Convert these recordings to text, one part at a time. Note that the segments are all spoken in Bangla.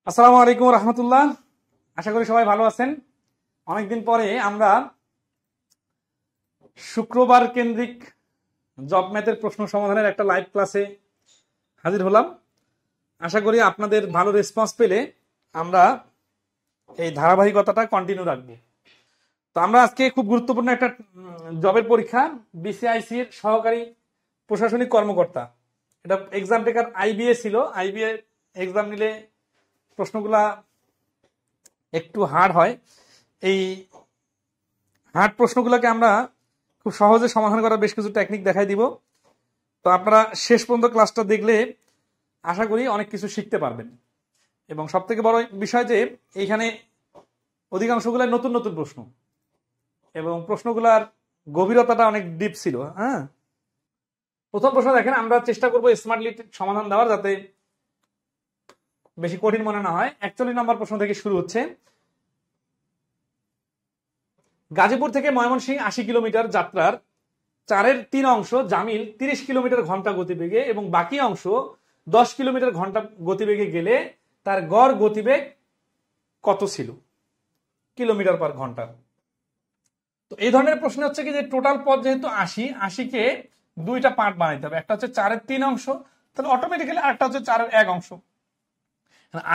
আসসালামু আলাইকুম রহমতুল্লাহ। আশা করি সবাই ভালো আছেন। অনেকদিন পরে আমরা শুক্রবার কেন্দ্রিক জব ম্যাথের প্রশ্ন সমাধানের একটা লাইভ ক্লাসে হাজির হলাম। আশা করি আপনাদের ভালো রেসপন্স পেলে আমরা এই ধারাবাহিকতাটা কন্টিনিউ রাখবো। তো আমরা আজকে খুব গুরুত্বপূর্ণ একটা জবের পরীক্ষা, বিসিআইসি এর সহকারী প্রশাসনিক কর্মকর্তা। এটা এক্সাম টেকার আইবিএ ছিল। আইবিএ এক্সাম নিলে প্রশ্নগুলা একটু হার্ড হয়। এই হার্ড প্রশ্নগুলোকে আমরা খুব সহজে সমাধান করার বেশ কিছু টেকনিক দেখাই দিব। তো আপনারা শেষ পর্যন্ত ক্লাসটা দেখলে আশা করি অনেক কিছু শিখতে পারবেন। এবং সব থেকে বড় বিষয় যে এইখানে অধিকাংশগুলো নতুন নতুন প্রশ্ন এবং প্রশ্নগুলার গভীরতাটা অনেক ডিপ ছিল। প্রথম প্রশ্ন দেখেন, আমরা চেষ্টা করবো স্মার্টলি সমাধান দেওয়ার, যাতে বেশি কঠিন মনে না হয়। 41 নম্বর প্রশ্ন থেকে শুরু হচ্ছে। গাজীপুর থেকে ময়মনসিংহ 80 কিলোমিটার যাত্রার 4/3 অংশ জামিল 30 কিলোমিটার ঘন্টা গতিবেগে এবং বাকি অংশ 10 কিলোমিটার ঘন্টা গতিবেগে গেলে তার গড় গতিবেগ কত ছিল কিলোমিটার পার ঘন্টা। তো এই ধরনের প্রশ্ন হচ্ছে কি যে টোটাল পথ যেহেতু 80কে দুইটা পার্ট বানাইতে হবে। একটা হচ্ছে 4/3 অংশ, তাহলে অটোমেটিক্যালি আরেকটা হচ্ছে 4/1 অংশ।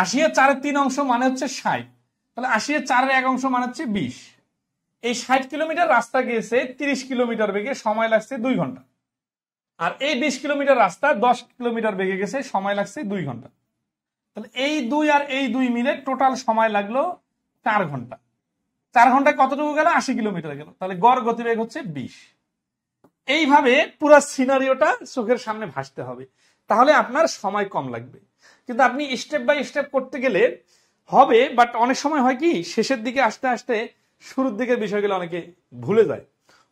80/4 অংশ মানে হচ্ছে 60, তাহলে 80/4 অংশ মানে হচ্ছে 20। এই 60 কিলোমিটার রাস্তা গিয়েছে 30 কিলোমিটার বেগে, সময় লাগছে 2 ঘন্টা। আর এই 20 কিলোমিটার রাস্তা 10 কিলোমিটার বেগে গেছে, সময় লাগছে 2 ঘন্টা। তাহলে এই 2 আর এই 2 মিলে টোটাল সময় লাগলো 4 ঘন্টা। 4 ঘন্টায় কতটুকু গেল? 80 কিলোমিটার গেল। তাহলে গড় গতিবেগ হচ্ছে 20। এইভাবে পুরো সিনারিওটা চোখের সামনে ভাসতে হবে, তাহলে আপনার সময় কম লাগবে। কিন্তু আপনি স্টেপ বাই স্টেপ করতে গেলে হবে, বাট অনেক সময় হয় কি শেষের দিকে আসতে আসতে শুরুর দিকের বিষয়গুলো অনেকে ভুলে যায়,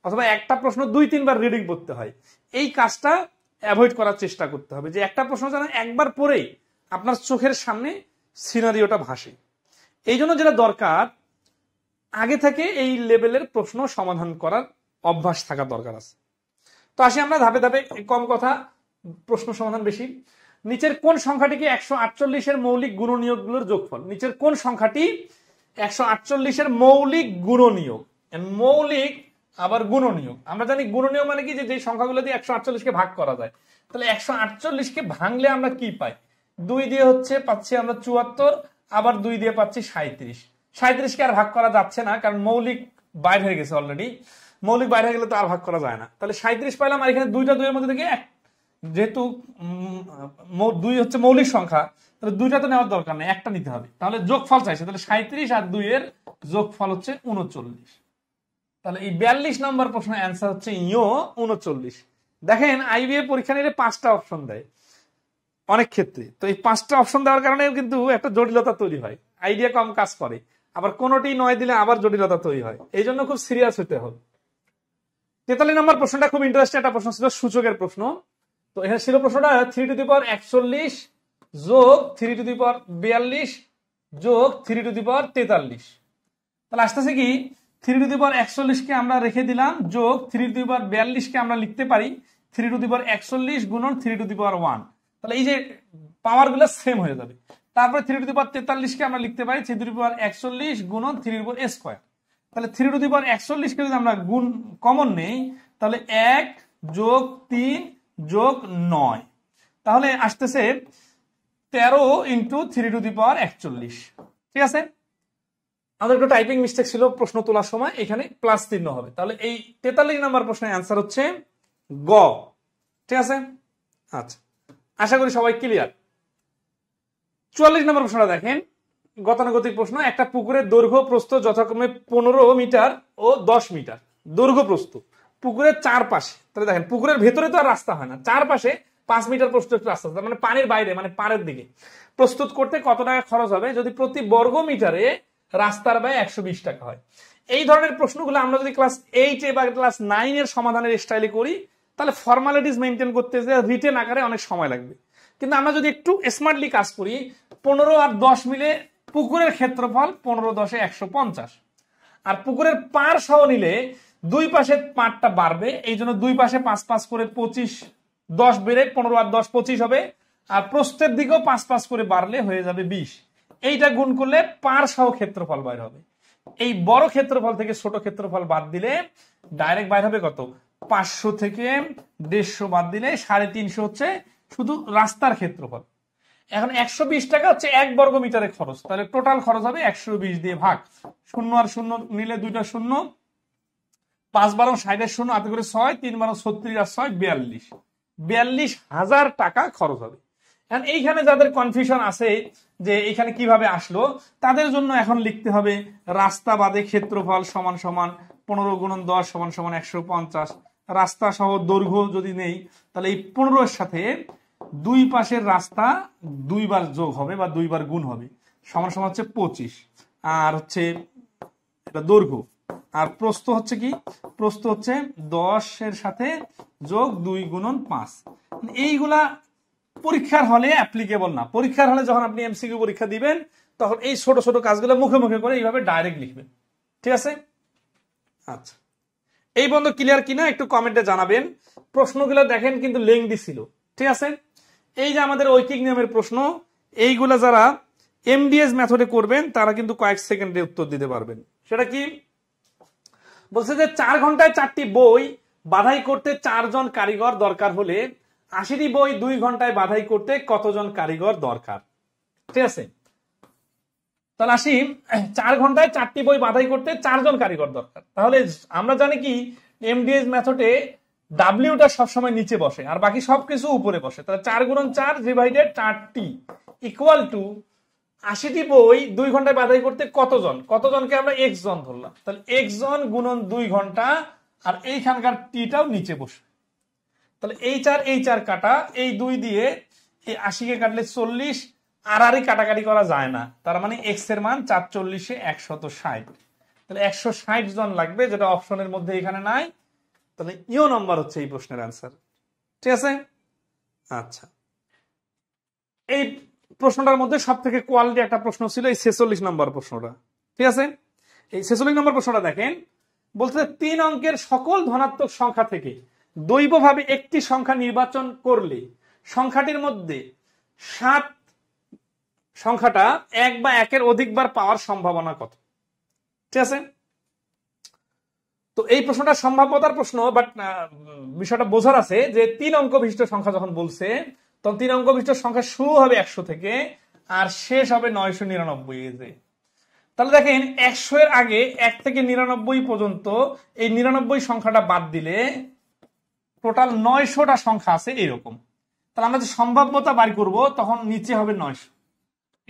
অথবা একটা প্রশ্ন 2-3 বার রিডিং পড়তে হয়। এই কাজটা অ্যাভয়েড করার চেষ্টা করতে হবে, যে একটা প্রশ্ন যেন একবার পড়েই আপনার চোখের সামনে সিনারিওটা ভাসে। এই জন্য যেটা দরকার, আগে থেকে এই লেভেলের প্রশ্ন সমাধান করার অভ্যাস থাকা দরকার আছে। তো আসি আমরা ধাপে ধাপে, কম কথা প্রশ্ন সমাধান বেশি। নিচের কোন সংখ্যাটিকে 148-এর মৌলিক গুণনীয়কগুলোর যোগফল? নিচের কোন সংখ্যাটি 148-এর মৌলিক গুণনীয়ক? মৌলিক আবার গুণনীয়ক। আমরা জানি গুণনীয়ক মানে কি, যে সংখ্যাগুলো দিয়ে 148-কে ভাগ করা যায়। তাহলে 148-কে ভাঙলে আমরা কি পাই? 2 দিয়ে পাচ্ছি আমরা 74, আবার 2 দিয়ে পাচ্ছি 37। 37কে আর ভাগ করা যাচ্ছে না, কারণ মৌলিক বাইর হয়ে গেছে অলরেডি। মৌলিক বাইরে গেলে তো আর ভাগ করা যায় না। তাহলে 37 পাইলাম, আর এখানে 2টা 2 এর মধ্যে থেকে যেহেতু 2 হচ্ছে মৌলিক সংখ্যা, তাহলে 2টা তো নেওয়ার দরকার নেই, একটা নিতে হবে। তাহলে যোগফল চাইছে, তাহলে 37 আর 2 এর যোগফল হচ্ছে 39। তাহলে এই 42 নম্বর প্রশ্ন অ্যান্সার হচ্ছে 39। দেখেন আইবিএ পরীক্ষা নিলে 5টা অপশন দেয় অনেক ক্ষেত্রে। তো এই 5টা অপশন দেওয়ার কারণে কিন্তু একটা জটিলতা তৈরি হয়, আইডিয়া কম কাজ করে। আবার কোনোটি 9 দিলে আবার জটিলতা তৈরি হয়। এই জন্য খুব সিরিয়াস হতে হবে। 43 নম্বর প্রশ্নটা খুব ইন্টারেস্টিং একটা প্রশ্ন ছিল, সূচকের প্রশ্ন। তো এখানে ছিল প্রশ্নটা 3^41 যোগ 3^42 যোগ 3^43। তাহলে আসতেছে কি 3^41 কে আমরা রেখে দিলাম, যোগ 3^42 কে আমরা লিখতে পারি 3^41 গুণন 3^1। তাহলে এই যে পাওয়ার গুলো সেম হয়ে যাবে। তারপরে 3^43 কে আমরা লিখতে পারি 3^41 গুণন 3^² তাহলে 3^41 কে যদি আমরা গুণ কমন নেই, তাহলে 1 যোগ 3 যোগ 9, তাহলে আসতেছে 13 ইন্টু 3^41। ঠিক আছে, আমাদের একটা টাইপিং মিস্টেক ছিল প্রশ্ন তোলার সময়, এখানে প্লাস চিহ্ন হবে। তাহলে এই 43 নম্বর প্রশ্নের অ্যান্সার হচ্ছে গ। ঠিক আছে, আচ্ছা, আশা করি সবাই ক্লিয়ার। 44 নম্বর প্রশ্নটা দেখেন, গতানুগতিক প্রশ্ন। একটা পুকুরের দৈর্ঘ্য প্রস্থ যথাক্রমে 15 মিটার ও 10 মিটার। দৈর্ঘ্য প্রস্থ পুকুরের চারপাশে, তাহলে দেখেন পুকুরের ভেতরে তো আর রাস্তা হয় না, চারপাশে 5 মিটার প্রস্থ একটু রাস্তা, মানে পানির বাইরে, মানে পাড়ের দিকে প্রস্তুত করতে কত টাকা খরচ হবে যদি প্রতি বর্গ মিটারে রাস্তার ব্যয় 120 টাকা হয়? এই ধরনের প্রশ্নগুলো আমরা যদি ক্লাস 8 বা ক্লাস 9 এর সমাধানের স্টাইলে করি, তাহলে ফর্মালিটিস মেনটেন করতে যে রিটেন আকারে অনেক সময় লাগবে। কিন্তু আমরা যদি একটু স্মার্টলি কাজ করি, 15 আর 10 মিলে পুকুরের ক্ষেত্রফল 15×10 = 150। আর পুকুরের পার সহ নিলে দুই পাশে পারটা বাড়বে, এই জন্য দুই পাশে 5-5 করে 25, 10 বেড়ে 15 আর 10 25 হবে। আর প্রস্থের দিকেও 5-5 করে বাড়লে হয়ে যাবে 20। এইটা গুণ করলে পার সহ ক্ষেত্রফল বাইর হবে। এই বড় ক্ষেত্রফল থেকে ছোট ক্ষেত্রফল বাদ দিলে ডাইরেক্ট বাইর হবে কত, 500 থেকে 150 বাদ দিলে 350 হচ্ছে শুধু রাস্তার ক্ষেত্রফল। এখন 120 টাকা হচ্ছে 1 বর্গ মিটারের খরচ, তাহলে টোটাল খরচ হবে 120 দিয়ে ভাগ, শূন্য আর শূন্য নিলে দুইটা শূন্য, 5 12 60 শূন্য, হাতে করে 6, 3 12 36 আর 6 42,000 টাকা খরচ হবে। এখন এইখানে যাদের কনফিউশন আছে যে এখানে কিভাবে আসলো, তাদের জন্য এখন লিখতে হবে রাস্তা বাদে ক্ষেত্রফল সমান সমান 15 গুণন 10 সমান সমান 150, রাস্তা সহ দৈর্ঘ্য যদি নেই তাহলে এই 15 এর সাথে দুই পাশের রাস্তা দুইবার যোগ হবে বা দুইবার গুণ হবে, সমান সমান হচ্ছে 25, আর হচ্ছে এটা দৈর্ঘ্য, আর প্রস্থ হচ্ছে কি, প্রস্থ হচ্ছে 10 এর সাথে যোগ 2 গুণন 5। এইগুলা পরীক্ষার হলে অ্যাপ্লিকেবল না। পরীক্ষার হলে যখন আপনি এমসিকিউ পরীক্ষা দিবেন তখন এই ছোট ছোট কাজগুলো মুখে মুখে করে এইভাবে ডাইরেক্ট লিখবেন, ঠিক আছে? আচ্ছা, এই বন্ধ ক্লিয়ার কিনা একটু কমেন্টে জানাবেন। প্রশ্নগুলো দেখেন কিন্তু লেংদি ছিল, ঠিক আছে? এই যে আমাদের ঐকিক নিয়মের প্রশ্ন, এইগুলা যারা এমডিএস মেথডে করবেন তারা কিন্তু কয়েক সেকেন্ডে উত্তর দিতে পারবেন। সেটা কি বলছে যে 4 ঘন্টায় 4টি বই বাধাই করতে 4 জন কারিগর দরকার হলে 80টি বই 2 ঘন্টায় বাধাই করতে কতজন কারিগর দরকার? ঠিক আছে, তাহলে আসি 4 ঘন্টায় 4টি বই বাধাই করতে 4 জন কারিগর দরকার। তাহলে আমরা জানি কি এমডিএস মেথডে ডাব্লিউটা সবসময় নিচে বসে আর বাকি সবকিছু উপরে বসে, তাহলে 4 গুণন 4 ডিভাইডেড 4টি ইকুয়াল টু 80টি বই 2 ঘন্টায় বাধাই করতে কতজন, কতজনকে আমরা x জন ধরলাম, তাহলে x জন গুণন 2 ঘন্টা, আর এইখানকার টিটাও নিচে বসে, তাহলে এই 4 কাটা, এই 2 দিয়ে এই 80 কে কাটলে 40, আর কাটাকাটি করা যায় না, তার মানে x এর মান 440 160, তাহলে 160 জন লাগবে, যেটা অপশনের মধ্যে এখানে নাই। তাহলে ইও নাম্বার হচ্ছে এই প্রশ্নের অ্যান্সার, ঠিক আছে? আচ্ছা, এই প্রশ্নটার মধ্যে সব থেকে কোয়ালিটি একটা প্রশ্ন ছিল এই 46 নম্বর প্রশ্নটা, ঠিক আছে? এই 46 নম্বর প্রশ্নটা দেখেন, বলতে 3 অঙ্কের সকল ধনাত্মক সংখ্যা থেকে দৈবভাবে একটি সংখ্যা নির্বাচন করলে সংখ্যাটির মধ্যে 7 সংখ্যাটা 1 বা 1-এর অধিকবার পাওয়ার সম্ভাবনা কত? ঠিক আছে, তো এই প্রশ্নটা সম্ভাব্যতার প্রশ্ন, বাট বিষয়টা বোঝার আছে যে 3 অঙ্ক বিশিষ্ট সংখ্যা যখন বলছে তখন 3 অঙ্ক বিশিষ্ট সংখ্যা শুরু হবে 100 থেকে আর শেষ হবে 999 এ। তাহলে দেখেন 100 এর আগে 1 থেকে 99 পর্যন্ত এই 99 সংখ্যাটা বাদ দিলে টোটাল 900টা সংখ্যা আছে এরকম। তাহলে আমরা যে সম্ভাব্যতা বাড়ি করব তখন নিচে হবে 900,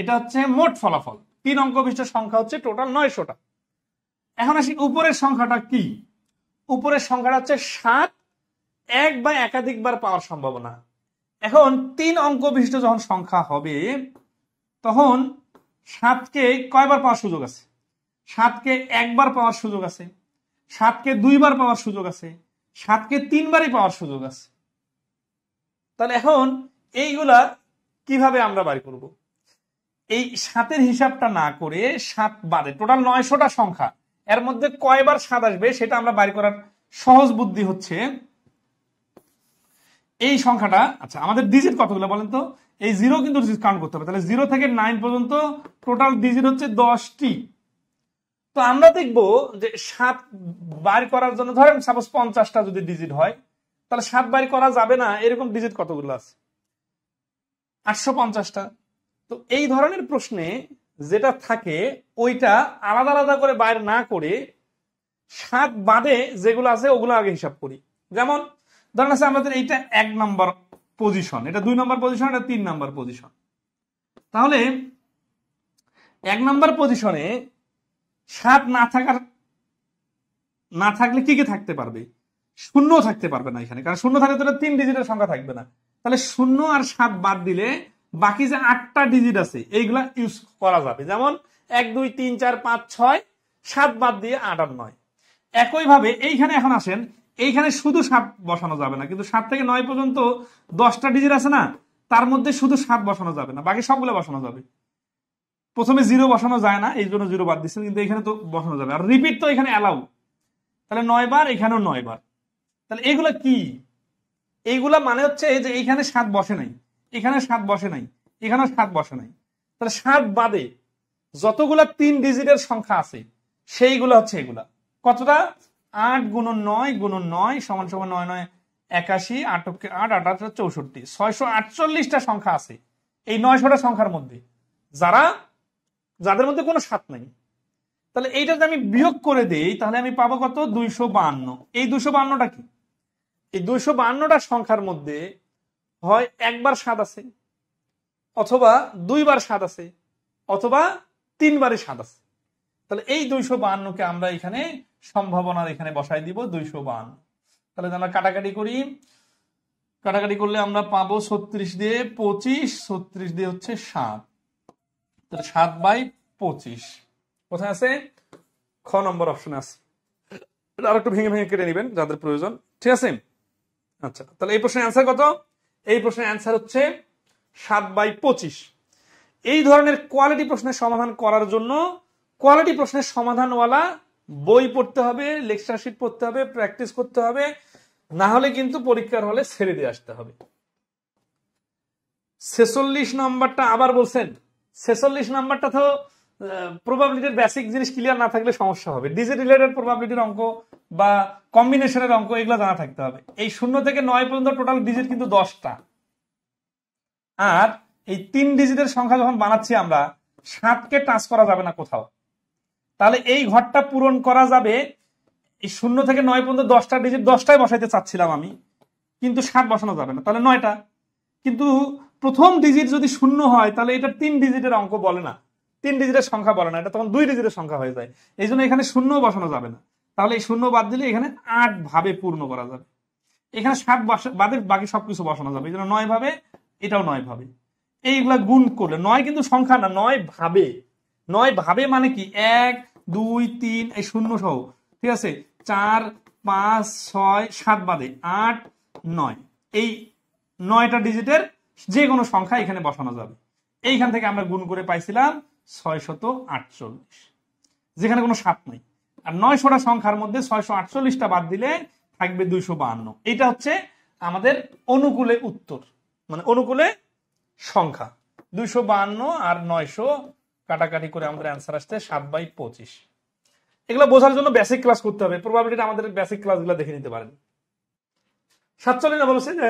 এটা হচ্ছে মোট ফলাফল। 3 অঙ্ক বিশিষ্ট সংখ্যা হচ্ছে টোটাল 900টা। এখন আসি উপরের সংখ্যাটা কি, উপরের সংখ্যাটা হচ্ছে 7 1 বা একাধিকবার পাওয়ার সম্ভাবনা। এখন 3 অঙ্ক বিশিষ্ট যখন সংখ্যা হবে তখন 7কে কয়বার পাওয়ার সুযোগ আছে? 7কে 1 বার পাওয়ার সুযোগ আছে, 7কে 2 বার পাওয়ার সুযোগ আছে, 7কে 3 বারই পাওয়ার সুযোগ আছে। তাহলে এখন এইগুলা কিভাবে আমরা বাড়ি করব? এই 7-এর হিসাবটা না করে 7 বাদে টোটাল 900টা সংখ্যা, এর মধ্যে কয়বার 7 আসবে সেটা আমরা বাড়ি করার সহজ বুদ্ধি হচ্ছে এই সংখ্যাটা। আচ্ছা, আমাদের ডিজিট কতগুলো বলেন তো? এই 0 কিন্তু কাউন্ট করতে হবে, তাহলে 0 থেকে 9 পর্যন্ত টোটাল ডিজিট হচ্ছে 10টি। তো আমরা দেখব যে 7 বার করার জন্য ধরেন সাপোজ 50টা যদি ডিজিট হয়, তাহলে 7 বার করা যাবে না এরকম ডিজিট কতগুলো আছে? 850টা। তো এই ধরনের প্রশ্নে যেটা থাকে ওইটা আলাদা আলাদা করে বাইর না করে 7 বাদে যেগুলো আছে ওগুলো আগে হিসাব করি। যেমন ধরেন আছে আমাদের এইটা 1 নম্বর পজিশন, এটা 2 নম্বর পজিশন, এটা 3 নম্বর পজিশন। তাহলে 1 নম্বর পজিশনে 7 না থাকলে কি কি থাকতে পারবে? শূন্য থাকতে পারবে না এখানে, কারণ শূন্য থাকলে তো 3 ডিজিটের সংখ্যা থাকবে না। তাহলে 0 আর 7 বাদ দিলে বাকি যে 8টা ডিজিট আছে এইগুলা ইউজ করা যাবে। যেমন 1 2 3 4 5 6, 7 বাদ দিয়ে 8 আর 9। একইভাবে এইখানে এখন আসেন, এইখানে শুধু 7 বসানো যাবে না, কিন্তু 7 থেকে 9 পর্যন্ত 10টা ডিজিট আছে না, তার মধ্যে শুধু 7 বসানো যাবে না, বাকি সবগুলো বসানো যাবে। প্রথমে 0 বসানো যায় না, এই জন্য 0 বাদ দিচ্ছেন, কিন্তু এখানে তো বসানো যাবে। আর রিপিট তো এখানে অ্যালাউ, তাহলে 9 বার, এখানেও 9 বার। তাহলে এইগুলা কি? এইগুলা মানে হচ্ছে যে এইখানে 7 বসে নাই, এখানে 7 বসে নাই, এখানেও 7 বসে নাই, তাহলে 7 বাদে যতগুলা 3 ডিজিটের সংখ্যা আছে সেইগুলো হচ্ছে এগুলা। কতটা? 8 গুণন 9 গুণন 9 সমান সমান 9 9 81, 8 8 8 64, 648টা সংখ্যা আছে এই 900টা সংখ্যার মধ্যে, যাদের মধ্যে কোনো 7 নাই। তাহলে এইটা যদি আমি বিয়োগ করে দেই তাহলে আমি পাবো কত? 252। এই 252টা কি? এই 252টা সংখ্যার মধ্যে হয় একবার 7 আছে, অথবা 2 বার 7 আছে, অথবা 3 বারে 7 আছে। তাহলে এই 252কে আমরা এখানে সম্ভাবনার এখানে বসাই দিব 252। তাহলে আমরা কাটাকাটি করি, কাটাকাটি করলে আমরা পাবো 36 দিয়ে 25, 36 দিয়ে হচ্ছে 7, তাহলে 7/25 কোথায় আছে? খ নম্বর অপশনে আছে। আর একটু ভেঙে ভেঙে কেটে নেবেন যাদের প্রয়োজন, ঠিক আছে? আচ্ছা, তাহলে এই প্রশ্নের অ্যান্সার কত? এই প্রশ্নের অ্যান্সার হচ্ছে 7/25। এই ধরনের কোয়ালিটি প্রশ্নের সমাধান করার জন্য কোয়ালিটি প্রশ্নের সমাধানওয়ালা বই পড়তে হবে, লেকচার শিট পড়তে হবে, প্র্যাকটিস করতে হবে, না হলে কিন্তু পরীক্ষার হলে ছেড়ে দিয়ে আসতে হবে। 46 নম্বরটা আবার বলছেন, 46 নম্বরটা তো প্রবাবিলিটির বেসিক জিনিস ক্লিয়ার না থাকলে সমস্যা হবে। ডিজিট রিলেটেড প্রবাবিলিটির অঙ্ক বা কম্বিনেশনের অঙ্ক এগুলো জানা থাকতে হবে। এই 0 থেকে 9 পর্যন্ত টোটাল ডিজিট কিন্তু 10টা, আর এই 3 ডিজিটের সংখ্যা যখন বানাচ্ছি আমরা 7কে টাচ করা যাবে না কোথাও। তাহলে এই ঘরটা পূরণ করা যাবে এই 0 থেকে 9 পর্যন্ত 10টা ডিজিট, 10টাই বসাইতে চাচ্ছিলাম আমি, কিন্তু 7 বসানো যাবে না, তাহলে 9টা। কিন্তু প্রথম ডিজিট যদি 0 হয় তাহলে এটা 3 ডিজিটের অঙ্ক বলে না, 3 ডিজিটের সংখ্যা বলে না, এটা তখন 2 ডিজিটের সংখ্যা হয়ে যায়। এই জন্য এখানে 0 বসানো যাবে না। তাহলে এই 0 বাদ দিলে এখানে 8 ভাবে পূর্ণ করা যাবে। এখানে 7 বাদে বাকি সবকিছু বসানো যাবে। এই জন্য 9 ভাবে, এটাও 9 ভাবে। এইগুলা গুণ করলে 9 কিন্তু সংখ্যা না, 9 ভাবে। 9 ভাবে মানে কি? 1 2 3 এই 0 সহ, ঠিক আছে? 4 5 6 7 বাদে 8 9, এই 9টা ডিজিটের যে কোনো সংখ্যা এখানে বসানো যাবে। এইখান থেকে আমরা গুণ করে পাইছিলাম 648, যেখানে কোনো 7 নাই। আর 900টা সংখ্যার মধ্যে 648টা বাদ দিলে থাকবে 252। এটা হচ্ছে আমাদের অনুকূলে উত্তর, মানে অনুকূলে সংখ্যা 252 আর 900 কাটাকাটি করে আমাদের অ্যান্সার আসছে 7/25। এগুলো বোঝার জন্য বেসিক ক্লাস করতে হবে। প্রবাবিলিটি আমাদের বেসিক ক্লাসগুলো দেখে নিতে পারেন। 47 বলছে যে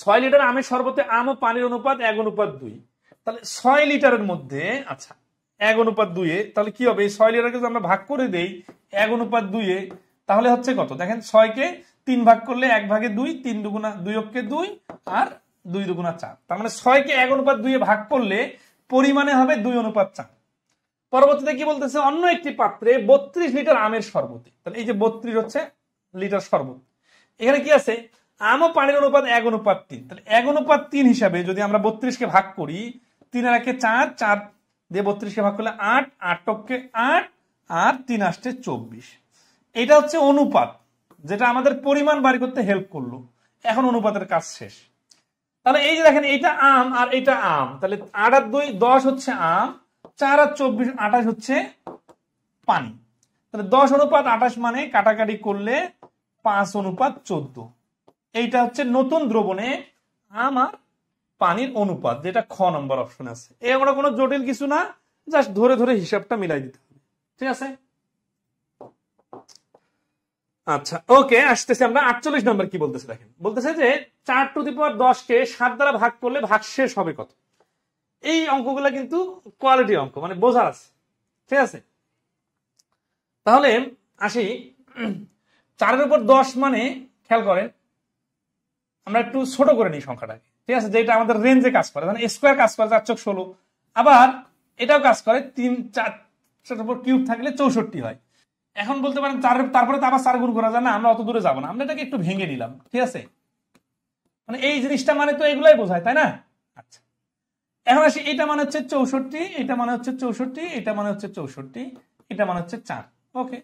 6 লিটার আমের শরবতে আম ও পানির অনুপাত 1:2। তাহলে 6 লিটারের মধ্যে, আচ্ছা 1:2, তাহলে কি হবে? এই 6 লিটারকে যদি আমরা ভাগ করে দেই 1:2, তাহলে হচ্ছে কত? দেখেন 6কে 3 ভাগ করলে 1/2, 3 দুগুণা 2 অক্ষে 2 আর 2 দুগুণা 4। তার মানে 6কে 1:2 ভাগ করলে পরিমাণে হবে 2:4। পরবর্তীতে কি বলতেছে? অন্য একটি পাত্রে 32 লিটার আমের শরবতে, তাহলে এই যে 32 হচ্ছে লিটার শরবত, এখানে কি আছে? আম ও পানির অনুপাত 1:3। তাহলে 1:3 হিসাবে যদি আমরা 32কে ভাগ করি, 3 আর 1 4, 4 দিয়ে 32কে ভাগ করলে 8, 8 টপকে 8 আর 3 আসছে 24। এটা হচ্ছে অনুপাত, যেটা আমাদের পরিমাণ বাড়ি করতে হেল্প করলো। এখন অনুপাতের কাজ শেষ। তাহলে এই যে দেখেন, এটা আম আর এটা আম, তাহলে 8 আর 2 10 হচ্ছে আম, 4 আর 24 28 হচ্ছে পানি। তাহলে 10:28 মানে কাটাকাটি করলে 5:14। এইটা হচ্ছে নতুন দ্রবণে আম আর পানির অনুপাত, যেটা খ নম্বর অপশন আছে। আমরা কোনো জটিল কিছু না, জাস্ট ধরে ধরে হিসাবটা মিলাই দিতে হবে, ঠিক আছে? আচ্ছা, ওকে, আসতেছি আমরা 48 নম্বর। কি বলতেছে দেখেন, বলতেছে যে 4⁻10কে 7 দ্বারা ভাগ করলে ভাগশেষ হবে কত? এই অঙ্কগুলা কিন্তু কোয়ালিটি অঙ্ক, মানে বোঝার আছে, ঠিক আছে? তাহলে আসি 4/10 মানে, খেয়াল করেন, আমরা একটু ছোট করে নিই সংখ্যাটাকে, ঠিক আছে? যেটা আমাদের রেঞ্জে কাজ করে, মানে স্কোয়ার কাজ করে 4 × 16, আবার এটাও কাজ করে 3 4 কিউব থাকলে 64 হয়। এখন বলতে পারেন তারপরে তো আবার 4 গুণ করা যায় না, আমরা অত দূরে যাবো না, আমরা এটাকে একটু ভেঙে নিলাম, ঠিক আছে? মানে এই জিনিসটা মানে তো এগুলাই বোঝায়, তাই না? আচ্ছা, এখন আসি, এটা মানে হচ্ছে 64, এটা মানে হচ্ছে 64, এটা মানে হচ্ছে 64, এটা মানে হচ্ছে 4। ওকে,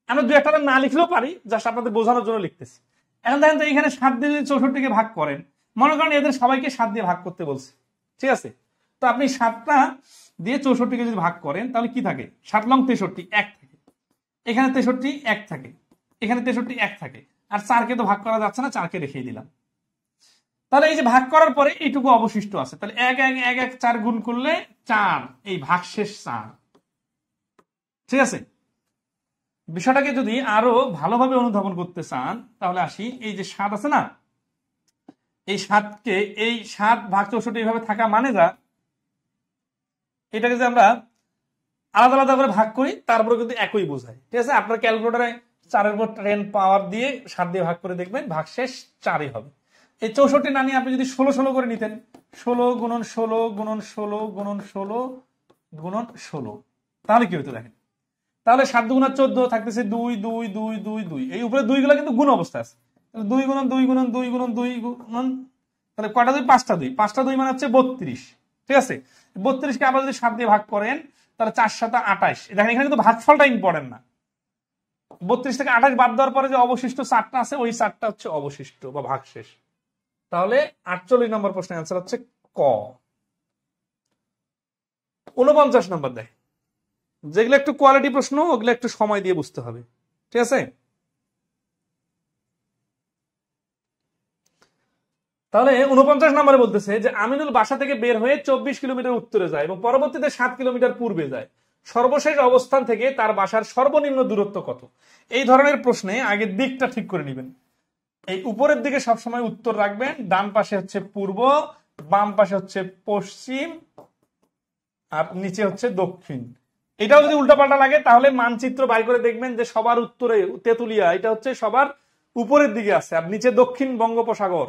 আমরা 2-1টা না লিখলেও পারি, জাস্ট আপনাদের বোঝানোর জন্য লিখতেছি। এখন দেখেন তো, এখানে 7 দিয়ে যদি 64কে ভাগ করেন, মনে করেন এদের সবাইকে 7 দিয়ে ভাগ করতে বলছে, ঠিক আছে? তো আপনি 7টা দিয়ে 64কে যদি ভাগ করেন তাহলে কি থাকে? 7 লং 63, 1 থাকে, এখানে 63 1 থাকে, এখানে 63 1 থাকে, আর 4কে তো ভাগ করা যাচ্ছে না, 4কে রেখে দিলাম। তাহলে এই যে ভাগ করার পরে এইটুকু অবশিষ্ট আছে, তাহলে 1 1 1 1 4 গুণ করলে 4, এই ভাগশেষ 4। ঠিক আছে, বিষয়টাকে যদি আরো ভালোভাবে অনুধাবন করতে চান তাহলে আসি, এই যে 7 আছে না, এই 7কে এই 7 ভাগ 64 এইভাবে থাকা মানে যা, এটাকে যে আমরা আলাদা আলাদা করে ভাগ করি তারপরে কিন্তু একই বোঝায়। ঠিক আছে, আপনার ক্যালকুলেটরে 4 এর উপর 10 পাওয়ার দিয়ে 7 দিয়ে ভাগ করে দেখবেন ভাগশেষ 4ই হবে। এই 64 না নিয়ে আপনি যদি 16 16 করে নিতেন, 16 গুণন 16 গুণন 16 গুণন 16 গুণন 16, তাহলে কি হতো দেখেন, তাহলে 7 দুগুণা 14 থাকতেছে 2 2 2 2 2, এই উপরে 2 গুলা কিন্তু গুণ অবস্থা আছে, 2 গুণন 2 গুণন 2 গুণন 2 গুণন, তাহলে কয়টা 2? 5টা 2, 5টা 2 মানে হচ্ছে 32। ঠিক আছে, 32 কে আবার যদি 7 দিয়ে ভাগ করেন তাহলে 4 7 28। দেখেন এখানে কিন্তু ভাগফলটা ইম্পর্টেন্ট না, 32 থেকে 28 বাদ দেওয়ার পরে যে অবশিষ্ট 4টা আছে ওই 4টা হচ্ছে অবশিষ্ট বা ভাগশেষ। তাহলে 48 নম্বর প্রশ্নের অ্যান্সার হচ্ছে ক। 49 নম্বর দেয়, যেগুলো একটু কোয়ালিটি প্রশ্ন ওগুলো একটু সময় দিয়ে বুঝতে হবে। ঠিক আছে, তাহলে 49 নম্বরে বলতেছে যে আমিনুল বাসা থেকে বের হয়ে 24 কিলোমিটার উত্তরে যায় এবং পরবর্তীতে 7 কিলোমিটার পূর্বে যায়, সর্বশেষ অবস্থান থেকে তার বাসার সর্বনিম্ন দূরত্ব কত? এই ধরনের প্রশ্নে আগে দিকটা ঠিক করে নেবেন। এই উপরের দিকে সবসময় উত্তর রাখবেন, ডান পাশে হচ্ছে পূর্ব, বাম পাশে হচ্ছে পশ্চিম, আর নিচে হচ্ছে দক্ষিণ। এটাও যদি উল্টাপাল্টা লাগে তাহলে মানচিত্র বাইর করে দেখবেন যে সবার উত্তরে তেতুলিয়া, এটা হচ্ছে সবার উপরের দিকে আছে, আর নিচে দক্ষিণ বঙ্গোপসাগর,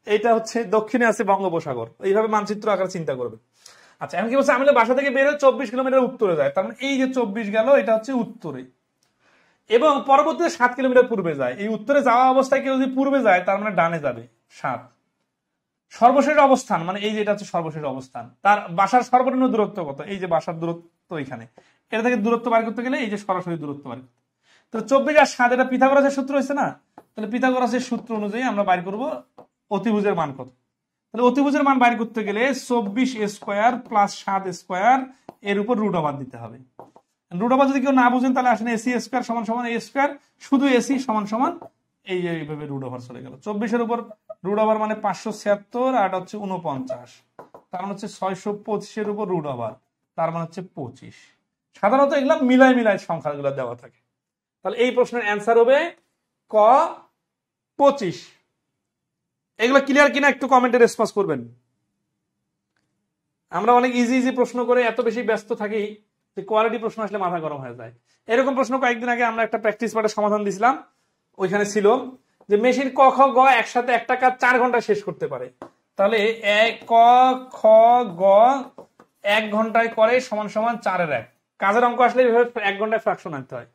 এটা হচ্ছে দক্ষিণে আছে বঙ্গোপসাগর। এইভাবে মানচিত্র আকারে চিন্তা করবে। আচ্ছা, এখন কি বলছে, আমি বাসা থেকে বেরোয় 24 কিলোমিটার উত্তরে যায়, তার মানে এই যে 24 গেল এটা হচ্ছে উত্তরে, এবং পরবর্তীতে 7 কিলোমিটার পূর্বে যায়। এই উত্তরে যাওয়া অবস্থায় কেউ যদি পূর্বে যায় তার মানে ডানে যাবে 7। সর্বশেষ অবস্থান মানে এই যে এটা হচ্ছে সর্বশেষ অবস্থান, তার বাসার সর্বনিম্ন দূরত্ব কত? এই যে বাসার দূরত্ব এখানে, এটা থেকে দূরত্ব বার করতে গেলে এই যে সরাসরি দূরত্ব বার করতে, তাহলে 24 আর 7 এটা পিথাগোরাসের সূত্র হয়েছে না, তাহলে পিথাগোরাসের সূত্র অনুযায়ী আমরা বাইর করব অতিভুজের মান কত। তাহলে অতিভুজের মান বাইর করতে গেলে 24 স্কোয়ার প্লাস 7 স্কোয়ার এর উপর রুট ওভার দিতে হবে। রুট ওভার যদি কেউ না বুঝেন তাহলে আসেন এসি স্কোয়ার সমান সমান এ স্কোয়ার, শুধু এসি সমান সমান এইভাবে রুট ওভার চলে গেল। 24 এর উপর রুট ওভার মানে 576, আর হচ্ছে 49, তার মানে হচ্ছে 625 এর উপর রুট ওভার, তার মানে হচ্ছে 25। সাধারণত এগুলা মিলাই মিলাই সংখ্যাগুলো দেওয়া থাকে। তাহলে এই প্রশ্নের অ্যান্সার হবে ক 25। এগুলো ক্লিয়ার কিনা একটু কমেন্টে রেসপন্স করবেন। আমরা অনেক ইজি ইজি প্রশ্ন করে এত বেশি ব্যস্ত থাকি যে কোয়ালিটি প্রশ্ন আসলে মাথা গরম হয়ে যায়। এরকম প্রশ্ন কয়েকদিন আগে আমরা একটা প্র্যাকটিস পার্টের সমাধান দিছিলাম, ওইখানে ছিল যে মেশিন ক খ গ একসাথে একটা কাজ 4 ঘন্টায় শেষ করতে পারে। তাহলে ক খ গ 1 ঘন্টায় করে সমান সমান 4 এর 1। কাজের অঙ্ক আসলে 1 ঘন্টায় ফ্র্যাকশন আনতে হয়।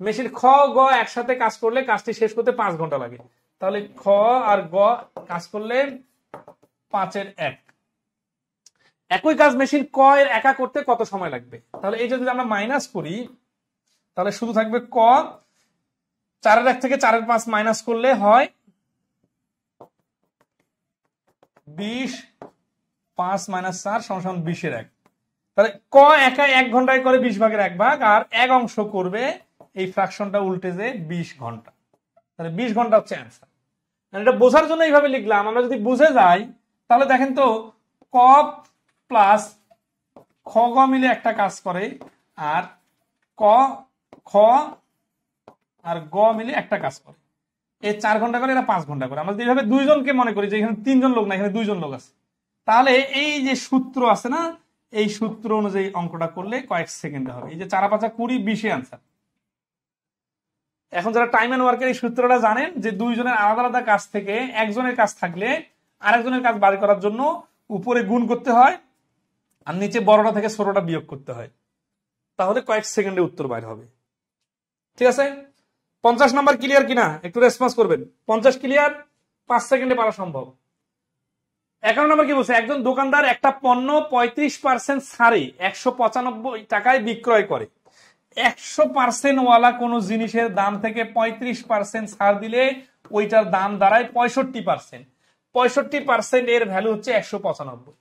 মেশিন খ গ একসাথে কাজ করলে কাজটি শেষ করতে 5 ঘন্টা লাগে। তাহলে খ আর গ কাজ করলে 5 এর 1। একই কাজ মেশিন ক এর একা করতে কত সময় লাগবে? তাহলে এই যদি আমরা মাইনাস করি তাহলে শুধু থাকবে ক, 4 এর 1 থেকে 4 এর 5 মাইনাস করলে হয় 20, 5 মাইনাস 4 সমান সমান 20 এর 1। তাহলে ক একা 1 ঘন্টায় করে 20 ভাগের 1 ভাগ, আর 1 অংশ করবে এই ফ্র্যাকশনটা উল্টে যে 20 ঘন্টা। তাহলে 20 ঘন্টা হচ্ছে অ্যান্সার। এটা বোঝার জন্য এইভাবে লিখলাম। আমরা যদি বুঝে যাই তাহলে দেখেন তো ক প্লাস খ গ মিলে একটা কাজ করে, আর ক খ আর গ মিলে একটা কাজ করে। এই 4 ঘন্টা করে, এরা 5 ঘন্টা করে। আমরা যদি এইভাবে 2 জনকে মনে করি যে এখানে 3 জন লোক না, এখানে 2 জন লোক আছে, তাহলে এই যে সূত্র আছে না, এই সূত্র অনুযায়ী অঙ্কটা করলে কয়েক সেকেন্ডে হবে। এই যে 4 5 20 20 অ্যান্সার। এখন যারা টাইম এন্ড ওয়ার্কের এই সূত্রটা জানেন যে 2 জনের আলাদা আলাদা কাজ থেকে একজনের কাজ থাকলে আরেকজনের কাজ বাড়ি করার জন্য উপরে গুণ করতে হয় আর নিচে বড়টা থেকে ছোটটা বিয়োগ করতে হয়, তাহলে কয়েক সেকেন্ডে উত্তর বাইর হবে। ঠিক আছে, 50 নাম্বার ক্লিয়ার কিনা একটু রেসপন্স করবেন। 50 ক্লিয়ার, 5 সেকেন্ডে পারা সম্ভব। 11 নাম্বার কি বলছে, একজন দোকানদার একটা পণ্য 35% ছাড়ে 195 টাকায় বিক্রয় করে। 100% ওয়ালা কোন জিনিসের দাম থেকে 35% ছাড় দিলে ওইটার দাম দাঁড়ায় 65%। 65% এর ভ্যালু হচ্ছে 195।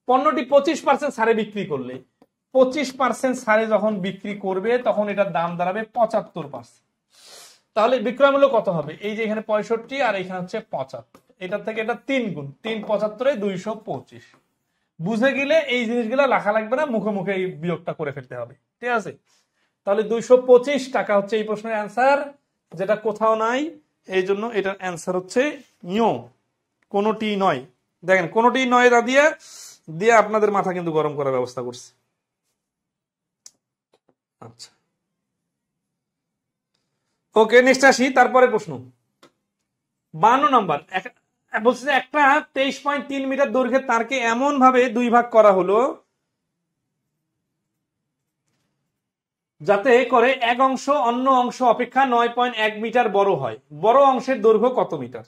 পণ্যটি 25% ছাড়ে বিক্রি করলে 25% ছাড়ে যখন বিক্রি করবে তখন এটার দাম দাঁড়াবে 75%। তাহলে বিক্রয় মূল্য কত হবে? এই যে এখানে 65 আর এখানে হচ্ছে 75, এটার থেকে এটা 3 গুণ, 3 75 225। বুঝে গেলে এই জিনিসগুলো লেখা লাগবে না, মুখে মুখে এই বিয়োগটা করে ফেলতে হবে, ঠিক আছে? তাহলে 225 টাকা হচ্ছে এই প্রশ্নের অ্যান্সার, যেটা কোথাও নাই, এই জন্য এটার অ্যান্সার হচ্ছে ইউ, কোনোটি নয়। দেখেন কোনোটি নয় দিয়ে দিয়ে আপনাদের মাথা কিন্তু গরম করার ব্যবস্থা করছে। আচ্ছা, ওকে, নেক্সট আসি। তারপরে প্রশ্ন 52 নম্বর, বলছে যে একটা 23.3 মিটার দৈর্ঘ্যের তারকে এমন ভাবে দুই ভাগ করা হলো যাতে করে এক অংশ অন্য অংশ অপেক্ষা 9.1 মিটার বড় হয়। বড় অংশের দৈর্ঘ্য কত মিটার?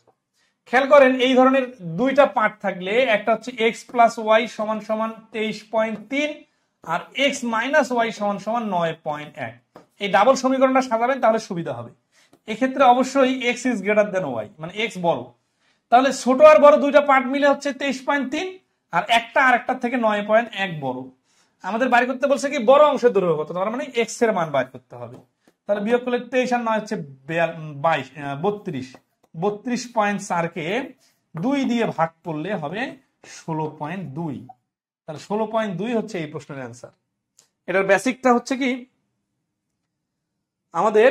খেয়াল করেন, এই ধরনের দুইটা পার্ট থাকলে একটা হচ্ছে এক্স প্লাস ওয়াই সমান সমান 23.3 আর এক্স মাইনাস ওয়াই সমান সমান 9.1। এই ডাবল সমীকরণটা সাজাবেন তাহলে সুবিধা হবে। এক্ষেত্রে অবশ্যই x is greater than y, মানে এক্স বড়। তাহলে ছোট আর বড় দুইটা পার্ট মিলে হচ্ছে 23.3 আর একটা আরেকটার থেকে 9.1 বড়। আমাদের বাইর করতে বলছে কি বড় অংশের দৈর্ঘ্য কত, তার মানে এক্স এর মান বাইর করতে হবে। তাহলে বিয়োগ করলে 23 আর 9 হচ্ছে 32। 32.4কে 2 দিয়ে ভাগ করলে হবে 16.2। তাহলে 16.2 হচ্ছে এই প্রশ্নের অ্যান্সার। এটার বেসিকটা হচ্ছে কি আমাদের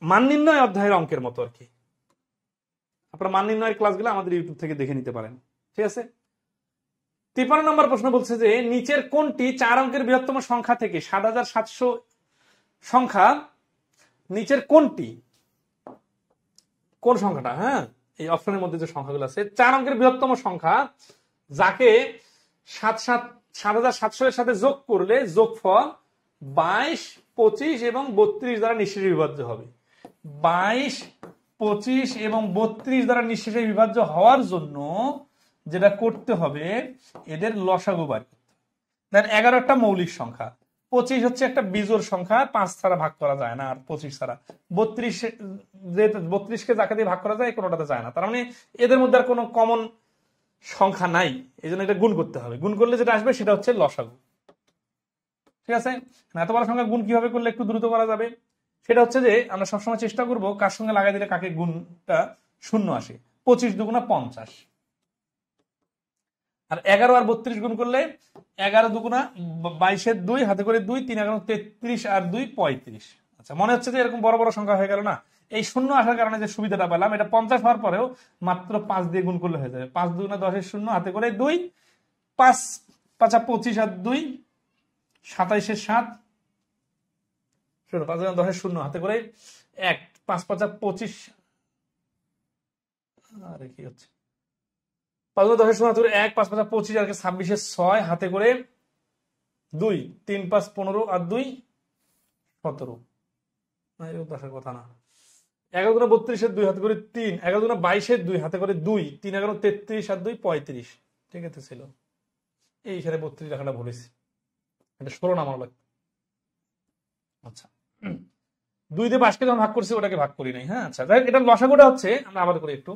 মান নির্ণয় অধ্যায়ের অঙ্কের মতো আর কি। আপনারা মান নির্ণয়ের ক্লাসগুলো আমাদের ইউটিউব থেকে দেখে নিতে পারেন, ঠিক আছে? 53 নম্বর প্রশ্ন বলছে যে নিচের কোনটি 4 অঙ্কের বৃহত্তম সংখ্যা থেকে 7700 সংখ্যা, নিচের কোনটি, কোন সংখ্যাটা, হ্যাঁ এই অপশনের মধ্যে যে সংখ্যাগুলো আছে 4 অঙ্কের বৃহত্তম সংখ্যা যাকে 7700 এর সাথে যোগ করলে যোগফল 22, 25 এবং 32 দ্বারা নিঃশেষে বিভাজ্য হবে। 22, 25 এবং 32 দ্বারা নিঃশেষে বিভাজ্য হওয়ার জন্য যেটা করতে হবে, এদের লসাগু বার করতে হবে। দেন 11 একটা মৌলিক সংখ্যা, 25 হচ্ছে একটা বিজোড় সংখ্যা, 5 ছাড়া ভাগ করা যায় না, আর 25 ছাড়া 32কে যাকে দিয়ে ভাগ করা যায় কোনোটাতে যায় না, তার মানে এদের মধ্যে আর কোনো কমন সংখ্যা নাই, এই জন্য এটা গুণ করতে হবে। গুণ করলে যেটা আসবে সেটা হচ্ছে লসাগু, ঠিক আছে? এত বড় সংখ্যা গুণ কিভাবে করলে একটু দ্রুত করা যাবে, সেটা হচ্ছে যে আমরা সবসময় চেষ্টা করব কার সঙ্গে লাগাই দিলে কাকে গুণটা শূন্য আসে। 25 দুগুণা 50, আর 11 আর 32 গুণ করলে 11 দুগুণা 22 2 হাতে করে 2, 3 11 33 আর 2 35। আচ্ছা, মনে হচ্ছে যে এরকম বড় বড় সংখ্যা হয়ে গেল না? এই শূন্য আসার কারণে যে সুবিধাটা পেলাম, এটা 50 হওয়ার পরেও মাত্র 5 দিয়ে গুণ করলে হয়ে যাবে। 5 দুগুণা 10 শূন্য হাতে করে 2, 5 5 25 আর 2 27 7 শূন্য, 5 দুগুণা 10 শূন্য হাতে করে 1, 5 5 25, আরে কি হচ্ছে 5 10 শূন্য হাতে করে 1, 5 5 25 আর 26 6 হাতে করে 2, 3 5 15 আর 2 17। আসার কথা না। 11 দুগুণা 32 2 হাতে করে 3, 11 দুগুণা 22 2 হাতে করে 2, 3 11 33 আর 2 35। ঠিক আছে ছিল, এই সাথে 32 লেখাটা ভুলেছি, এটা 16 নামানো লাগবে। আচ্ছা, 2 দিয়ে 5কে যখন ভাগ করছি ওটাকে ভাগ করি নাই, হ্যাঁ। আচ্ছা, এটা লসাগুটা হচ্ছে, আমরা আবার করি একটু।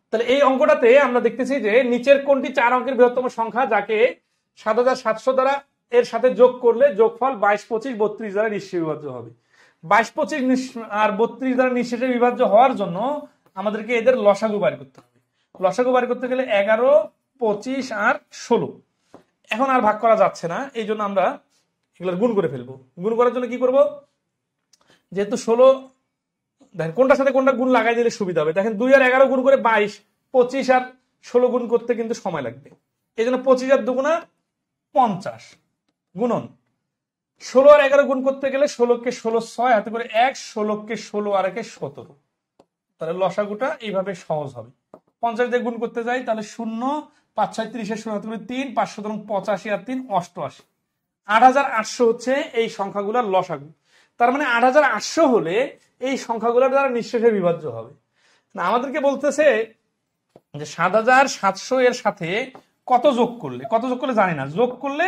তাহলে এই অঙ্কটাতে আমরা দেখতেছি যে নিচের কোনটি 4 অঙ্কের বৃহত্তম সংখ্যা যাকে 7700 দ্বারা এর সাথে যোগ করলে যোগফল 22, 25, 32 দ্বারা নিঃশেষে বিভাজ্য হবে। 22, 25 আর 32 দ্বারা নিঃশেষে বিভাজ্য হওয়ার জন্য আমাদেরকে এদের লসাগু বের করতে হবে। লসাগু বের করতে গেলে 11, 25 আর 16। এখন আর ভাগ করা যাচ্ছে না, এই জন্য আমরা এগুলো গুণ করে ফেলবো। গুণ করার জন্য কি করব, যেহেতু 16, দেখেন কোনটার সাথে কোনটা গুণ লাগাই দিলে সুবিধা হবে। দেখেন 2 আর 11 গুণ করে 22, 25 আর 16 গুণ করতে কিন্তু সময় লাগবে, এই জন্য 25 আর দুগুণা 50 গুণন 16 আর 11 গুণ করতে গেলে 16কে 16 6 হাতে করে 1, 16কে 16 আর 1 17। তাহলে লসাগুটা এইভাবে সহজ হবে। 50 দিয়ে গুণ করতে যাই তাহলে 0, 5 6 30 16 হাতে করে 3, 5 85 আর 3 88। 8800 হচ্ছে এই সংখ্যাগুলোর লসাগু। তার মানে 8800 হলে এই সংখ্যাগুলোর দ্বারা নিঃশেষে বিভাজ্য হবে না। আমাদেরকে বলতেছে যে 7700 এর সাথে কত যোগ করলে, কত যোগ করলে জানি না, যোগ করলে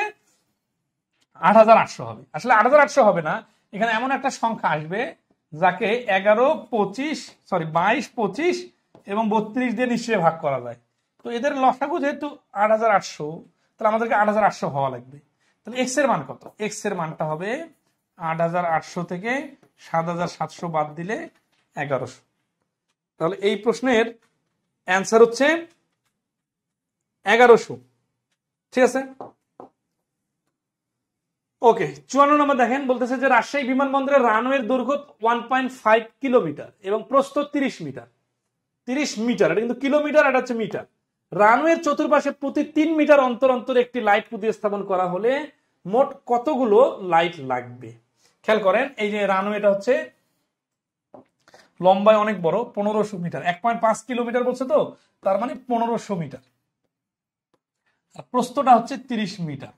8800 হবে। আসলে 8800 হবে না, এখানে এমন একটা সংখ্যা আসবে যাকে 11, 25 সরি 22, 25 এবং 32 দিয়ে নিঃশেষে ভাগ করা যায়। তো এদের লসাগু যেহেতু 8800, তাহলে আমাদেরকে 8800 হওয়া লাগবে। তাহলে এক্স এর মান কত? এক্স এর মানটা হবে 8800 থেকে 7700 বাদ দিলে 1100। তাহলে এই প্রশ্নের অ্যান্সার হচ্ছে 1100। ঠিক আছে, ওকে। 54 নম্বর দেখেন, বলতেছে যে রাজশাহী বিমানবন্দরের রানওয়ের দৈর্ঘ্য 1.5 কিলোমিটার এবং প্রস্থ 30 মিটার। 30 মিটার, এটা কিন্তু কিলোমিটার, এটা হচ্ছে মিটার। রানওয়ের চতুর্পাশে প্রতি 3 মিটার অন্তর অন্তর একটি লাইট প্রতিস্থাপন করা হলে মোট কতগুলো লাইট লাগবে? খেয়াল করেন, এই যে রানওয়েটা হচ্ছে লম্বায় অনেক বড়, 1500 মিটার, 1.5 কিলোমিটার বলছে, তো তার মানে 1500 মিটার। আর প্রস্থটা হচ্ছে 30 মিটার।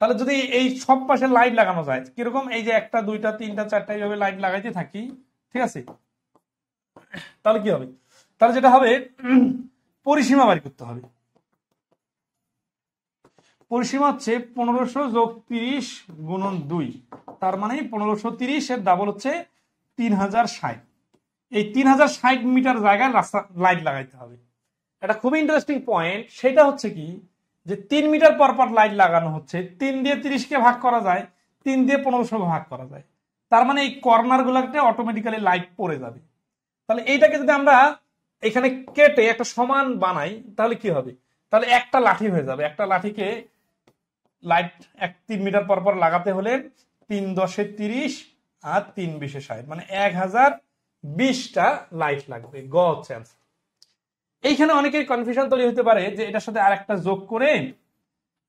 তাহলে যদি এই সব পাশে লাইট লাগানো যায়, কিরকম, এই যে 1টা 2টা 3টা 4টা এইভাবে লাইট লাগাইতে থাকি, ঠিক আছে, তাহলে কি হবে? তাহলে যেটা হবে, পরিসীমা বাড়ি করতে হবে। পরিসীমা হচ্ছে 1500 যোগ 30 গুণন 2, তার মানে 1530 এর ডাবল হচ্ছে 3060। এই 3060 মিটার জায়গায় রাস্তা লাইট লাগাইতে হবে। এটা খুবই ইন্টারেস্টিং পয়েন্ট, সেটা হচ্ছে কি, যে 3 মিটার পর পর লাইট লাগানো হচ্ছে, 3 দিয়ে 30কে ভাগ করা যায়, 3 দিয়ে 1500 ভাগ করা যায়, তার মানে এই কর্নার গুলাতে অটোমেটিক্যালি লাইট পড়ে যাবে। তাহলে এইটাকে যদি আমরা এখানে কেটে একটা সমান বানাই, তাহলে কি হবে? তাহলে একটা লাঠি হয়ে যাবে। একটা লাঠিকে লাইট 3 মিটার পর পর লাগাতে হলে 3 10 30 আর 3 20 60, মানে 1020টা লাইট লাগবে। গ হচ্ছে অ্যান্সার। এইখানে অনেকের কনফিউশন তৈরি হতে পারে যে এটার সাথে আর একটা যোগ করে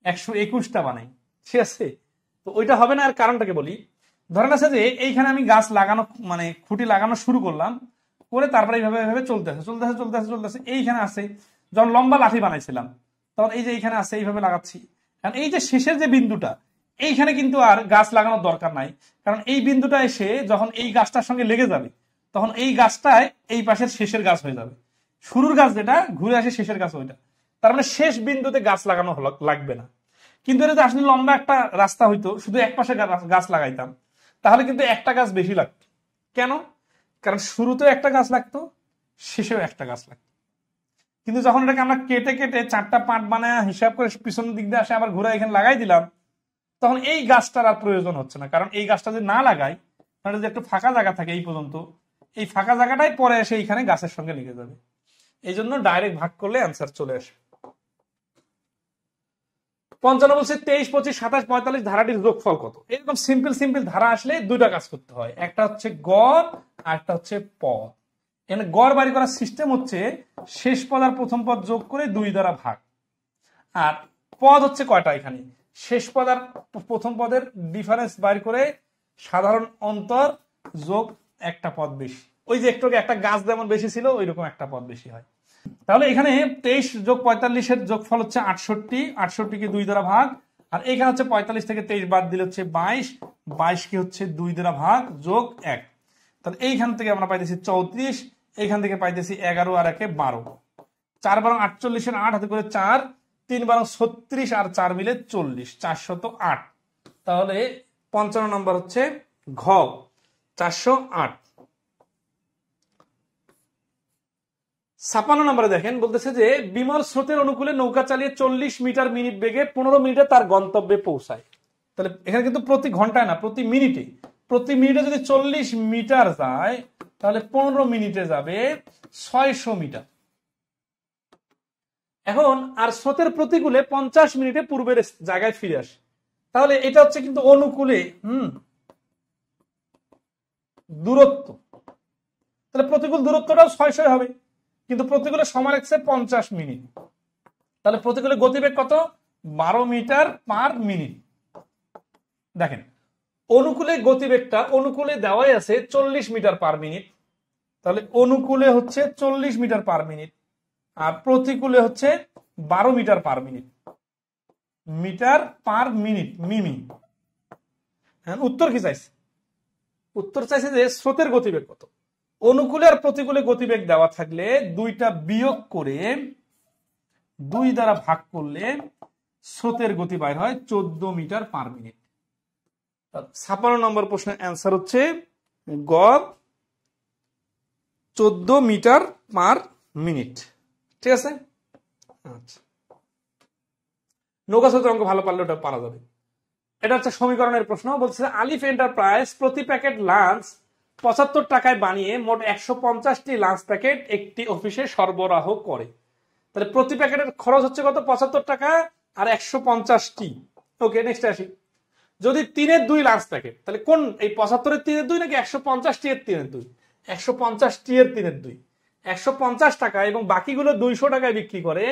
121টা বানাই, ঠিক আছে, তো ওইটা হবে না। আর কারণটাকে বলি, ধরেন আছে যে এইখানে আমি গাছ লাগানো, মানে খুঁটি লাগানো শুরু করলাম, করে তারপরে এইভাবে এইভাবে চলতেছে। এইখানে আছে, যখন লম্বা লাঠি বানাইছিলাম তখন এই যে এইখানে আছে, এইভাবে লাগাচ্ছি। কারণ এই যে শেষের যে বিন্দুটা, এইখানে কিন্তু আর গাছ লাগানোর দরকার নাই, কারণ এই বিন্দুটা এসে যখন এই গাছটার সঙ্গে লেগে যাবে, তখন এই গাছটায় এই পাশের শেষের গাছ হয়ে যাবে। শুরুর গাছ যেটা ঘুরে আসে শেষের গাছ ওইটা, তার মানে শেষ বিন্দুতে গাছ লাগানো লাগবে না। কিন্তু এটা যদি আসলে লম্বা একটা রাস্তা হইতো, শুধু এক পাশে গাছ লাগাইতাম, তাহলে কিন্তু একটা গাছ বেশি লাগতো। কেন? কারণ শুরুতেও একটা গাছ লাগতো, শেষেও একটা গাছ লাগতো। কিন্তু যখন এটাকে আমরা কেটে কেটে 4টা পার্ট বানায় হিসাব করে পিছনের দিক দিয়ে আসে আবার ঘুরে এখানে লাগাই দিলাম, তখন এই গাছটার আর প্রয়োজন হচ্ছে না। কারণ এই গাছটা যদি না লাগাই, তাহলে যদি একটু ফাঁকা জায়গা থাকে এই পর্যন্ত, এই ফাঁকা জায়গাটাই পরে এসে এইখানে গাছের সঙ্গে লেগে যাবে। এই জন্য ডাইরেক্ট ভাগ করলে অ্যান্সার চলে আসে। 55 বলছে 23 25 27 45 ধারাটির যোগফল কত? এরকম সিম্পল ধারা আসলে দুইটা কাজ করতে হয়, একটা হচ্ছে গড় আর একটা হচ্ছে পদ। এখানে গড় বাড়ি করার সিস্টেম হচ্ছে শেষ পদ আর প্রথম পদ যোগ করে 2 দ্বারা ভাগ। আর পদ হচ্ছে কয়টা, এখানে শেষ পদ আর প্রথম পদের ডিফারেন্স বাইর করে সাধারণ অন্তর যোগ একটা পদ বেশি। ওই যে একটু একটা গাছ যেমন বেশি ছিল, ওই রকম একটা পদ বেশি হয়। তাহলে এখানে 23 যোগ 45 এর যোগফল হচ্ছে 68, 68 কে 2 দ্বারা ভাগ। আর এখানে হচ্ছে 45 থেকে 23 বাদ দিলে হচ্ছে 22, 22 কে হচ্ছে 2 দ্বারা ভাগ যোগ 1। তাহলে এইখান থেকে আমরা পাইতেছি 34, এইখান থেকে পাইতেছি 11 আর 1 12, 4 বারং 48 এর 8 হাতে করে 4, 3 বারং 36 আর 4 মিলে 40, 408। তাহলে 55 নম্বর হচ্ছে ঘ, 408। 56 নম্বরে দেখেন, বলতেছে যে বিমল স্রোতের অনুকূলে নৌকা চালিয়ে 40 মিটার মিনিট বেগে 15 মিনিটে তার গন্তব্যে পৌঁছায়। তাহলে এখানে কিন্তু প্রতি ঘন্টায় না, প্রতি মিনিটে। প্রতি মিনিটে যদি 40 মিটার যায়, তাহলে 15 মিনিটে যাবে 600 মিটার। এখন আর স্রোতের প্রতিকূলে 50 মিনিটে পূর্বের জায়গায় ফিরে আসে। তাহলে এটা হচ্ছে কিন্তু অনুকূলে দূরত্ব, তাহলে প্রতিকূল দূরত্বটাও 600 হবে, কিন্তু প্রতিকূলে সময় লাগছে 50 মিনিট। তাহলে প্রতিকূলে গতিবেগ কত? 12 মিটার পার মিনিট। দেখেন, অনুকূলে গতিবেগটা অনুকূলে দেওয়াই আছে 40 মিটার পার মিনিট, তাহলে অনুকূলে হচ্ছে 40 মিটার পার মিনিট, আর প্রতিকূলে হচ্ছে 12 metre per minute. Metre per minute, মিমি। হ্যাঁ, উত্তর কি চাইছে? উত্তর চাইছে যে স্রোতের গতিবেগ কত। অনুকূলে আর প্রতিকূলে গতিবেগ দেওয়া থাকলে দুইটা বিয়োগ করে 2 দ্বারা ভাগ করলে স্রোতের গতি বাইর হয় 14 মিটার পার মিনিট। 56 নম্বর প্রশ্নের অ্যান্সার হচ্ছে গ, 14 মিটার পার মিনিট। ঠিক আছে, আচ্ছা। নৌকা স্রোতের অঙ্ক ভালো পারলে ওটা পারা যাবে। এটা হচ্ছে সমীকরণের প্রশ্ন। বলছে আলিফ এন্টারপ্রাইজ প্রতি প্যাকেট লাঞ্চ 75 টাকায় বানিয়ে মোট 150টি লাঞ্চ প্যাকেট একটি অফিসে সরবরাহ করে। তাহলে প্রতি প্যাকেটের খরচ হচ্ছে কত? 75 টাকা আর 150টি। ওকে, নেক্সট আসি। যদি 3-2 লাঞ্চ প্যাকেট, তাহলে কোন এই 75-এর 3-2 নাকি 150-টি এর 3-2? 150-টি এর 3-2। 150 টাকা এবং বাকিগুলো 200 টাকায় বিক্রি করে,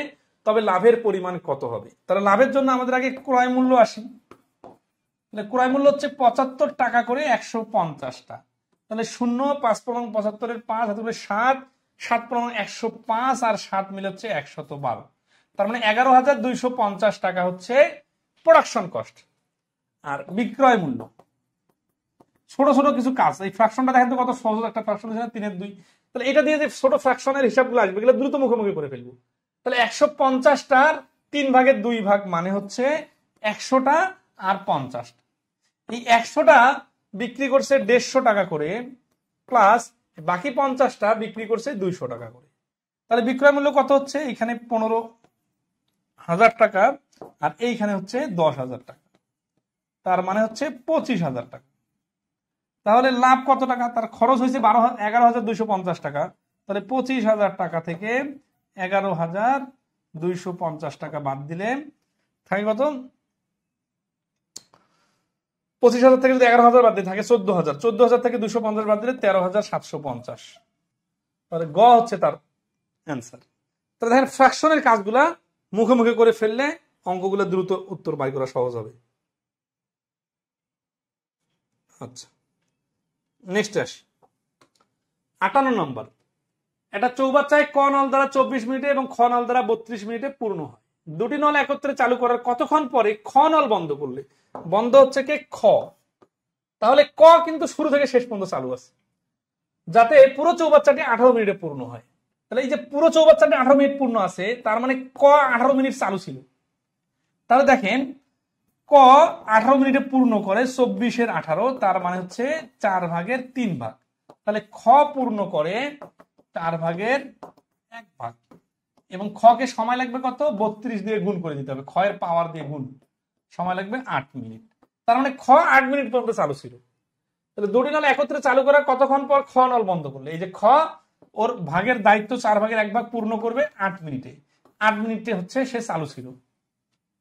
তবে লাভের পরিমাণ কত হবে? তাহলে লাভের জন্য আমাদের আগে ক্রয় মূল্য আসি। তাহলে ক্রয় মূল্য হচ্ছে 75 টাকা করে 150টা। তাহলে 0, 5 পূর্ণ 75-এর 5 হাতে 7, 7 পূর্ণ 105 আর 7 মিলে হচ্ছে 112। তার মানে 11,250 টাকা হচ্ছে প্রোডাকশন কস্ট। আর বিক্রয় মূল্য, ছোট ছোট কিছু কাজ, এই ফ্র্যাকশনটা দেখেন তো কত সহজ একটা ফ্র্যাকশন, 3-2। তাহলে এটা দিয়ে যে ছোট ফ্র্যাকশনের হিসাবগুলো আসবে, এগুলো দ্রুত মুখোমুখি করে ফেলবো। তাহলে 150টার 3/2 ভাগ মানে হচ্ছে 100টা আর 50টা। এই 100টা বিক্রি করছে 150 টাকা করে, প্লাস বাকি 50টা বিক্রি করছে 200 টাকা করে। তাহলে বিক্রয় মূল্য কত হচ্ছে? এখানে 15,000 টাকা আর এইখানে হচ্ছে 10,000 টাকা, তার মানে হচ্ছে 25,000 টাকা। তাহলে লাভ কত টাকা? তার খরচ হয়েছে 11,250 টাকা। তাহলে 25,000 টাকা থেকে 11,250 টাকা বাদ দিলে থাকে কত? 25,000 থেকে যদি 11,000 বাদ দিয়ে থাকে 14,000। 14,000 থেকে 250 বাদ দিলে 13,750। তাহলে গ হচ্ছে তার অ্যান্সার। তাহলে দেখেন ফ্র্যাকশনের কাজগুলা মুখে মুখে করে ফেললে অঙ্কগুলো দ্রুত উত্তর বাই করা সহজ হবে। আচ্ছা, নেক্সট আসি 58 নম্বর। একটা চৌবাচ্চায় ক নল দ্বারা 24 মিনিটে এবং খ নল দ্বারা 32 মিনিটে পূর্ণ হয়। দুটি নল একত্রে চালু করার কতক্ষণ পরে খ নল বন্ধ করলে? বন্ধ হচ্ছে কে? খ। তাহলে ক কিন্তু শুরু থেকে শেষ পর্যন্ত চালু আছে, যাতে পুরো চৌবাচ্চাটি 18 মিনিটে পূর্ণ হয়। তাহলে এই যে পুরো চৌবাচ্চাটি 18 মিনিট পূর্ণ আছে, তার মানে ক 18 মিনিট চালু ছিল। তাহলে দেখেন ক 18 মিনিটে পূর্ণ করে 24-18, তার মানে হচ্ছে 4/3 ভাগ। তাহলে খ পূর্ণ করে 4/1 ভাগ, এবং খ কে সময় লাগবে কত? 32 দিয়ে গুণ করে দিতে হবে, খ এর পাওয়ার দিয়ে গুণ, সময় লাগবে 8 মিনিট। তার মানে খ 8 মিনিট পর্যন্ত চালু ছিল। তাহলে দুটি নল একত্রে চালু করার কতক্ষণ পর খ নল বন্ধ করলে? এই যে খ ওর ভাগের দায়িত্ব 4/1 ভাগ পূর্ণ করবে 8 মিনিটে। 8 মিনিটে হচ্ছে সে চালু ছিল।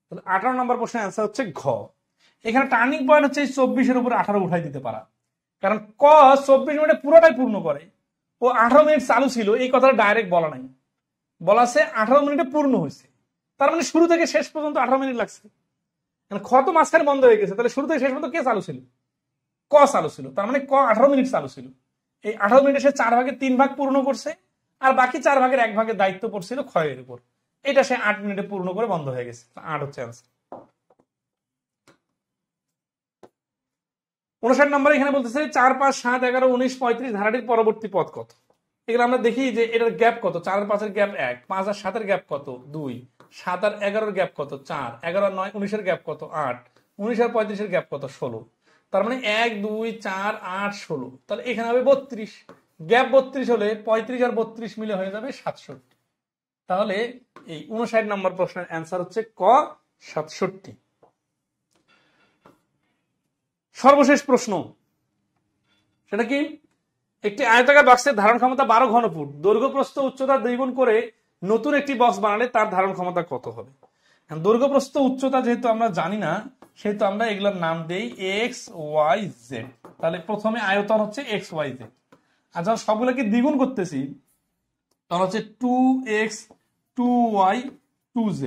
তাহলে 18 নম্বর প্রশ্নের অ্যান্সার হচ্ছে ঘ। এখানে টার্নিং পয়েন্ট হচ্ছে 24-এর উপর 18 উঠাই দিতে পারা, কারণ ক 24 মিনিটে পুরোটাই পূর্ণ করে, ও 18 মিনিট চালু ছিল, এই কথাটা ডাইরেক্ট বলা নাই, বলা আছে 18 মিনিটে পূর্ণ হয়েছে। তার মানে শুরু থেকে শেষ পর্যন্ত 18 মিনিট লাগছে। খ তো মাঝখানে বন্ধ হয়ে গেছে, তাহলে শুরু থেকে শেষ পর্যন্ত কে চালু ছিল? ক চালু ছিল। তার মানে ক 18 মিনিট চালু ছিল। এই 18 মিনিটে সে 4/3 ভাগ পূর্ণ করছে, আর বাকি 4/1 ভাগের দায়িত্ব পড়ছিল খ এর উপর। এটা সে 8 মিনিটে পূর্ণ করে বন্ধ হয়ে গেছে। 8 হচ্ছে অ্যান্সার। 59 নম্বরে এখানে বলতেছে 4, 5, 7, 11, 19, 35 ধারাটির পরবর্তী পদ কত? এগুলো আমরা দেখি যে এটার গ্যাপ কত। 4 আর 5 এর গ্যাপ 1, 5 আর 7 এর গ্যাপ কত? 2, 7 আর 11 এর গ্যাপ কত? 4, 11 আর 9, 19 এর গ্যাপ কত? 8, 19 আর 35 এর গ্যাপ কত? 16। তার মানে 1, 2, 4, 8, 16। তাহলে এখানে হবে 32। গ্যাপ 32 হলে 35 আর 32 মিলে হয়ে যাবে 67। তাহলে এই 59 নম্বর প্রশ্নের অ্যান্সার হচ্ছে ক 67। সর্বশেষ প্রশ্ন, সেটা কি? একটি আয়তাকার বক্সের ধারণ ক্ষমতা 12 ঘনফুট, দৈর্ঘ্য প্রস্থ উচ্চতা 2 গুণ করে নতুন একটি বক্স বানালে তার ধারণ ক্ষমতা কত হবে? দৈর্ঘ্য প্রস্থ উচ্চতা যেহেতু আমরা জানি না, সেহেতু আমরা এগুলোর নাম দেই এক্স ওয়াই জেড। তাহলে প্রথমে আয়তন হচ্ছে এক্স ওয়াই জেড, আর যখন সবগুলোকে দ্বিগুণ করতেছি তখন হচ্ছে 2x 2y 2z।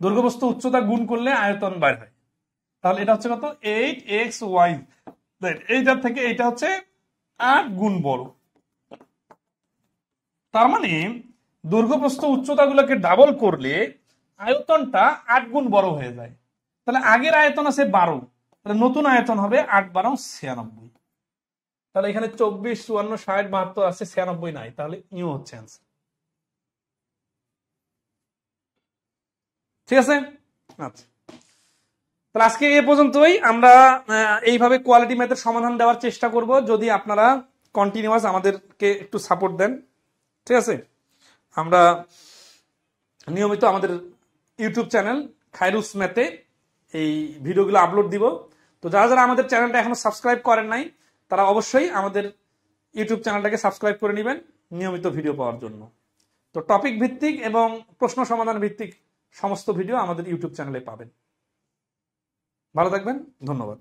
দৈর্ঘ্য প্রস্থ উচ্চতা গুণ করলে আয়তন বাইর হয়। তাহলে এটা হচ্ছে কত? 8xy। এইটার থেকে এইটা হচ্ছে 8 গুণ বড়। তার মানে দৈর্ঘ্য প্রস্থ উচ্চতা গুলোকে ডাবল করলে আয়তনটা 8 গুণ বড় হয়ে যায়। তাহলে আগের আয়তন আছে 12, তাহলে নতুন আয়তন হবে 8 × 96। তাহলে এখানে 24, 54, 60, 72 আছে, 96 নাই, তাহলে ইউ হচ্ছে অ্যান্সার। ঠিক আছে? আচ্ছা, তাহলে আজকে এ পর্যন্তই। আমরা এইভাবে কোয়ালিটি ম্যাথের সমাধান দেওয়ার চেষ্টা করব, যদি আপনারা কন্টিনিউয়াস আমাদেরকে একটু সাপোর্ট দেন। ঠিক আছে? আমরা নিয়মিত আমাদের ইউটিউব চ্যানেল খায়রুস ম্যাথে এই ভিডিওগুলো আপলোড দিব। তো যারা যারা আমাদের চ্যানেলটা এখনো সাবস্ক্রাইব করেন নাই, তারা অবশ্যই আমাদের ইউটিউব চ্যানেলটাকে সাবস্ক্রাইব করে নেবেন নিয়মিত ভিডিও পাওয়ার জন্য। তো টপিক ভিত্তিক এবং প্রশ্ন সমাধান ভিত্তিক সমস্ত ভিডিও আমাদের ইউটিউব চ্যানেলে পাবেন। ভালো থাকবেন, ধন্যবাদ।